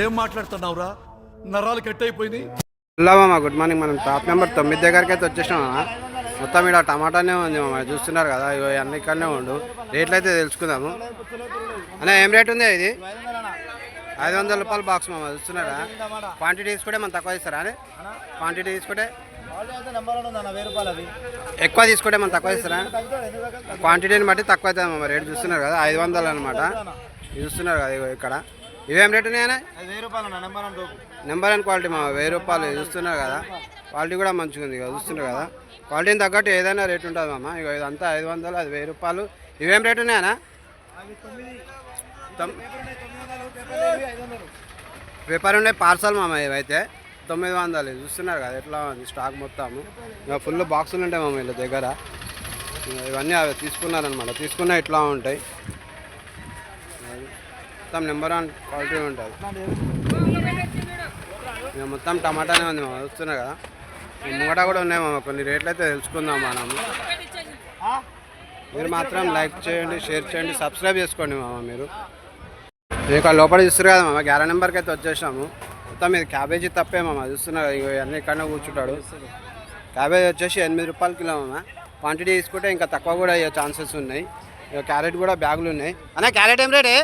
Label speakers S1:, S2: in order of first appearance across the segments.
S1: ఏం మాట్లాడుతున్నావురా? నరాలు కట్ అయిపోయింది.
S2: హలో మామ, గుడ్ మార్నింగ్. మనం టాప్ నెంబర్ 9 దగ్గరికి అయితే వచ్చేసాం. మొత్తం ఇక్కడ టమాటానే ఉంది మామ, చూస్తున్నారు కదా. ఇవి అన్ని ఇక్కడనే ఉండు. రేట్లు అయితే తెలుసుకుందాము అన్న. ఏం రేట్ ఉంది ఇది? 500 రూపాయలు బాక్స్ మామ, చూస్తున్నారా. క్వాంటిటీ తీసుకుంటే మనం తక్కువ ఇస్తారా అని? క్వాంటిటీ తీసుకుంటే ఎక్కువ తీసుకుంటే మనం తక్కువ ఇస్తారా? క్వాంటిటీని బట్టి తక్కువ అవుతుంది మామ. రేటు చూస్తున్నారు కదా, 500 అనమాట. చూస్తున్నారు కదా ఇక్కడ. ఇవేం రేటు ఉన్నాయన్నా? నెంబర్ వన్ క్వాలిటీ మా, 1000 రూపాయలు. చూస్తున్నారు కదా, క్వాలిటీ కూడా మంచిగా ఉంది. చూస్తున్నారు కదా, క్వాలిటీని తగ్గట్టు ఏదైనా రేటు ఉంటుంది మామ. ఇక ఇదంతా 500, అది 1000 రూపాయలు. ఇవేం రేటు ఉన్నాయన్నా? పేపర్ ఉండే పార్సల్ మామ. ఇవైతే 900. చూస్తున్నారు కదా ఎట్లా ఉంది స్టాక్ మొత్తము. ఇక ఫుల్ బాక్సులు ఉంటాయి మామ వీళ్ళ దగ్గర. ఇవన్నీ అవి తీసుకున్నారనమాట. తీసుకున్నా ఇట్లా ఉంటాయి మొత్తం. నెంబర్ వన్ క్వాలిటీ ఉంటుంది. ఇక మొత్తం టమాటానే ఉంది మామ, చూస్తున్నారు కదా. ముంగట కూడా ఉన్నాయి మామ. కొన్ని రేట్లు అయితే తెలుసుకుందాం మనం. మీరు మాత్రం లైక్ చేయండి, షేర్ చేయండి, సబ్స్క్రైబ్ చేసుకోండి మామ. మీరు ఇక్కడ లోపల చూస్తారు కదా మామ, 11 నెంబర్కి అయితే వచ్చేసాము. మొత్తం ఇది క్యాబేజీ తప్పే మామ, చూస్తున్నారు. ఇవన్నీ ఇక్కడనే కూర్చుంటాడు. క్యాబేజీ వచ్చేసి 8 రూపాయలు కిలో మామ. క్వాంటిటీ తీసుకుంటే ఇంకా తక్కువ కూడా అయ్యే ఛాన్సెస్ ఉన్నాయి. ఇక క్యారెట్ కూడా బ్యాగులు ఉన్నాయి అన్న. క్యారెట్ ఏం రేటే?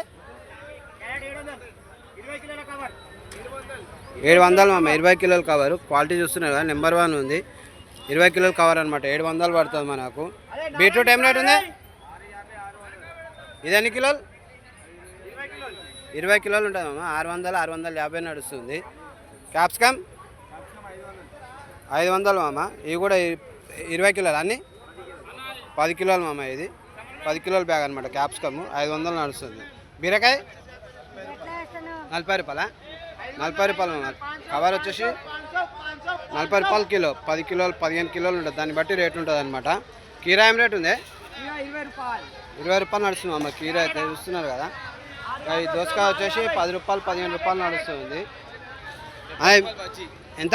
S2: 700 మామ, 20 కిలోలు కవర్. క్వాలిటీ చూస్తున్నారు కదా, నెంబర్ వన్ ఉంది. 20 కిలోలు కవర్ అనమాట. 700 పడుతుంది మనకు. బీట్రూట్ ఏం రేట్ ఉంది? ఇది ఎన్ని కిలోలు? 20 కిలోలు ఉంటుంది మామ. 600, 650 నడుస్తుంది. క్యాప్సికమ్ 500 మామ. ఇవి కూడా 20 కిలోలు అన్నీ 10 కిలోలు మామ. ఇది 10 కిలోల బ్యాగ్ అనమాట. క్యాప్సికమ్ 500 నడుస్తుంది. బీరకాయ 40 రూపాయలా? 40 రూపాయలు మామ. కవర్ వచ్చేసి 40 రూపాయలు కిలో. 10 కిలోలు, 15 కిలోలు ఉంటుంది. దాన్ని బట్టి రేటు ఉంటుంది అనమాట. కీరా ఏం రేటు ఉంది? 20 రూపాయలు నడుస్తుంది మామ. కీరా అయితే చూస్తున్నారు కదా. ఈ దోసకాయ వచ్చేసి 10 రూపాయలు, 15 రూపాయలు నడుస్తుంది. ఎంత?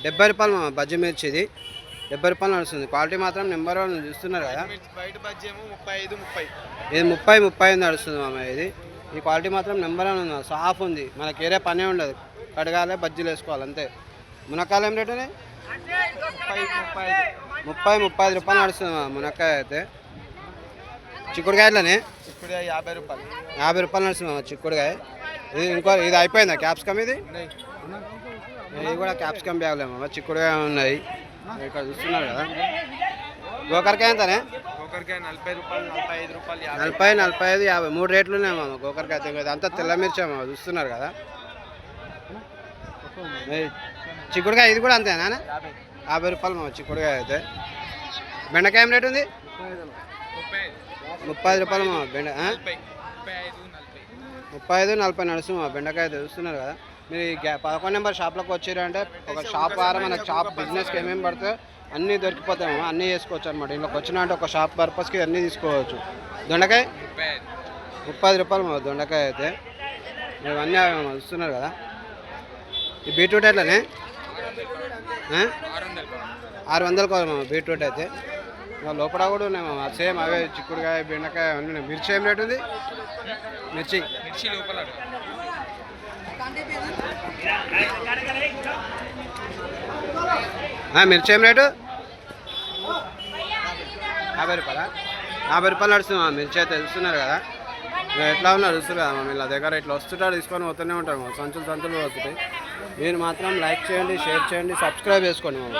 S2: 70 రూపాయలు మామ. బజ్జి మిర్చి ఇది 70 రూపాయలు నడుస్తుంది. క్వాలిటీ మాత్రం నెంబర్ వన్ చూస్తున్నారు కదా. ఇది 30, 35 నడుస్తుంది మామ. ఇది ఈ క్వాలిటీ మాత్రం నెంబర్ వన్ ఉంది. సాఫ్ ఉంది. మనకి ఏరే పనే ఉండదు. కడగాలి, బజ్జీలు వేసుకోవాలి అంతే. మునక్కాయలు ఏం రేటు? 30, 35 రూపాయలు నడుస్తుంది మునక్కాయ అయితే. చిక్కుడుకాయలనే 50 రూపాయలు. 50 రూపాయలు నడుస్తుంది చిక్కుడుకాయ. ఇది ఇది అయిపోయిందా క్యాప్సికమ్? ఇది కూడా క్యాప్సికమ్ బ్యాగులే మామ. చిక్కుడుకాయ ఉన్నాయి ఇక్కడ చూస్తున్నారు కదా. గోకరకాయ ఎంతనే? 40 రూపాయలు, 45 రూపాయలు, 40, 45, 50. 3 రేట్లు ఉన్నాయి మామ గోకరకాయ. అంతా తెల్ల మిర్చి మామ, చూస్తున్నారు కదా. చిక్కుడుకాయ ఇది కూడా అంతేనా? 50 రూపాయలు మామ చిక్కుడుకాయ అయితే. బెండకాయ ఏం రేటు ఉంది? 30 రూపాయలు మామ. 35, 40 నడుస్తుంది మా బెండకాయ అయితే. చూస్తున్నారు కదా. మీరు 11 నెంబర్ షాప్లోకి వచ్చారంటే ఒక షాప్ వారం మనకు షాప్ బిజినెస్కి ఏమేమి పడుతుందో అన్నీ దొరికిపోతాయి, అన్నీ చేసుకోవచ్చు అనమాట. ఇంట్లోకి వచ్చినా అంటే ఒక షాప్ పర్పస్కి అన్నీ తీసుకోవచ్చు. దొండకాయ 30 రూపాయలు మా దొండకాయ అయితే. ఇవన్నీ చూస్తున్నారు కదా. ఈ బీట్రూట్ ఎట్లనే? 600 కావాలి మామ బీట్రూట్ అయితే. లోపల కూడా ఉన్నాయి మామ సేమ్ అవే. చిక్కుడుకాయ, బెండకాయ అన్నీ ఉన్నాయి. మిర్చి ఏం రేటు ఉంది? మిర్చి లోపల మిర్చి ఏం రేటు? 50 రూపాయలా? 50 రూపాయలు నడుస్తుంది మా మిర్చి అయితే. చూస్తున్నారు కదా ఎట్లా ఉన్నారు. చూస్తున్నారు కదా వీళ్ళ దగ్గర ఇట్లా వస్తుంటారు, తీసుకొని పోతూనే ఉంటారు. సంచులు వస్తుంటాయి. మీరు మాత్రం లైక్ చేయండి, షేర్ చేయండి, సబ్స్క్రైబ్ చేసుకోండి మామ.